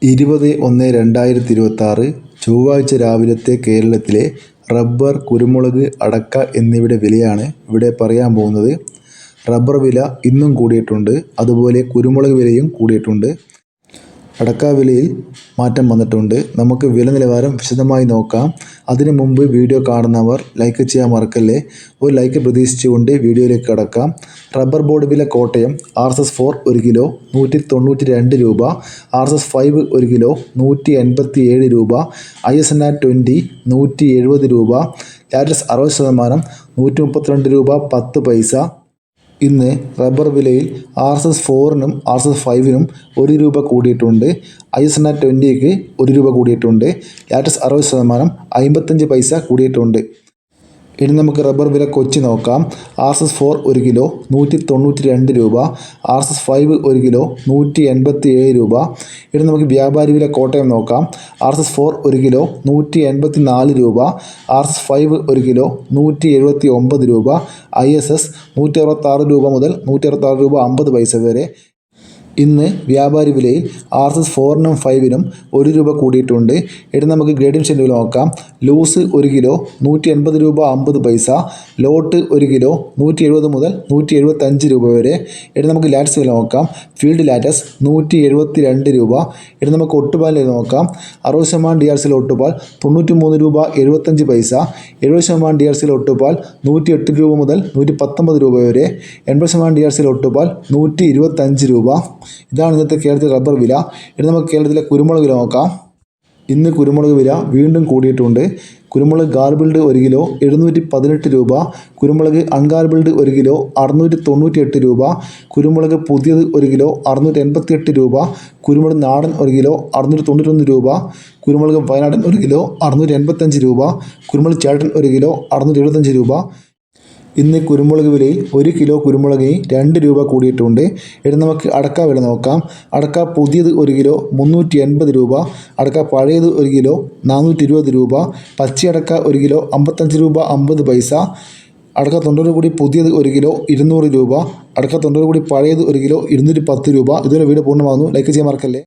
20/1/2026 ചൊവ്വാഴ്ച രാവിലത്തെ കേരളത്തിലെ റബ്ബർ, കുരുമുളക്, അടക്ക എന്നിവയുടെ വിലയാണ് ഇവിടെ പറയാൻ പോകുന്നത്. റബ്ബർ വില ഇന്നും കൂടിയിട്ടുണ്ട്. അതുപോലെ കുരുമുളക് വിലയും കൂടിയിട്ടുണ്ട്. അടക്ക വിലയിൽ മാറ്റം വന്നിട്ടുണ്ട്. നമുക്ക് വില നിലവാരം വിശദമായി നോക്കാം. അതിനു മുമ്പ് വീഡിയോ കാണുന്നവർ ലൈക്ക് ചെയ്യാൻ മറക്കല്ലേ. ഒരു ലൈക്ക് പ്രതീക്ഷിച്ചുകൊണ്ട് വീഡിയോയിലേക്ക് കടക്കാം. റബ്ബർ ബോർഡ് വില കോട്ടയം RSS-4 1 കിലോ 192 രൂപ, RSS-5 1 കിലോ 187 രൂപ, ISNR 20 170 രൂപ, ലാറ്റക്സ് 60% 132 രൂപ 10 പൈസ. ഇന്ന് റബ്ബർ വിലയിൽ RSS-4നും RSS-5നും 1 രൂപ കൂടിയിട്ടുണ്ട്. ISNR 20ക്ക് 1 രൂപ കൂടിയിട്ടുണ്ട്. ലാറ്റക്സ് 60% 55 പൈസ കൂടിയിട്ടുണ്ട്. ഇനി നമുക്ക് റബ്ബർ വില കൊച്ചി നോക്കാം. RSS-4 1 കിലോ 192 രൂപ, RSS-5 1 കിലോ 187 രൂപ. ഇനി നമുക്ക് വ്യാപാരി വില കോട്ടയം നോക്കാം. RSS-4 1 കിലോ 184 രൂപ, RSS-5 1 കിലോ 179 രൂപ, ISS 166 രൂപ മുതൽ 166 രൂപ 50 പൈസ വരെ. ഇന്ന് വ്യാപാരി വിലയിൽ RSS-4നും 5നും 1 രൂപ കൂടിയിട്ടുണ്ട്. ഇനി നമുക്ക് ഗ്രേഡിംഗ് ഷെഡ്യൂൾ നോക്കാം. ലൂസ് 1 കിലോ 180 രൂപ 50 പൈസ, ലോട്ട് 1 കിലോ 170 മുതൽ 175 രൂപ വരെ. ഇനി നമുക്ക് ലാറ്റക്സ് വില നോക്കാം. ഫീൽഡ് ലാറ്റക്സ് 172 രൂപ. ഇനി നമുക്ക് ഒട്ടുപാലിൽ നോക്കാം. 60% DRCയിലെ ഒട്ടുപാൽ 93 രൂപ 75 പൈസ, 70% DRCയിലെ ഒട്ടുപാൽ 108 രൂപ മുതൽ 119 രൂപ വരെ, 80% DRCയിലെ ഒട്ടുപാൽ 125 രൂപ. ഇതാണ് ഇന്നത്തെ കേരളത്തിലെ റബ്ബർ വില. ഇനി നമുക്ക് കേരളത്തിലെ കുരുമുളക് വില നോക്കാം. ഇന്ന് കുരുമുളക് വില വീണ്ടും കൂടിയിട്ടുണ്ട്. കുരുമുളക് ഗാർബിൾഡ് 1 കിലോ 718 രൂപ, കുരുമുളക് അൺഗാർബിൾഡ് 1 കിലോ 698 രൂപ, കുരുമുളക് പുതിയത് 1 കിലോ 688 രൂപ, കുരുമുളക് നാടൻ 1 കിലോ 691 രൂപ, കുരുമുളക് വയനാടൻ 1 കിലോ 685 രൂപ, കുരുമുളക് ചേട്ടൻ 1 കിലോ 675 രൂപ. ഇന്ന് കുരുമുളക് വിലയിൽ 1 കിലോ കുരുമുളകിന് 2 രൂപ കൂടിയിട്ടുണ്ട്. ഇനി നമുക്ക് അടക്ക വില നോക്കാം. അടക്ക പുതിയത് 1 കിലോ 380 രൂപ, അടക്ക പഴയത് 1 കിലോ 420 രൂപ, പച്ചയടക്ക 1 കിലോ 55 രൂപ 50 പൈസ, അടക്ക 90 കൂടി പുതിയത് 1 കിലോ 200 രൂപ, അടക്ക 90 കൂടി പഴയത് 1 കിലോ 210 രൂപ. ഇതുവരെ വീഡിയോ പൂർണ്ണമാകുന്നു. ലൈക്ക് ചെയ്യാൻ മറക്കല്ലേ.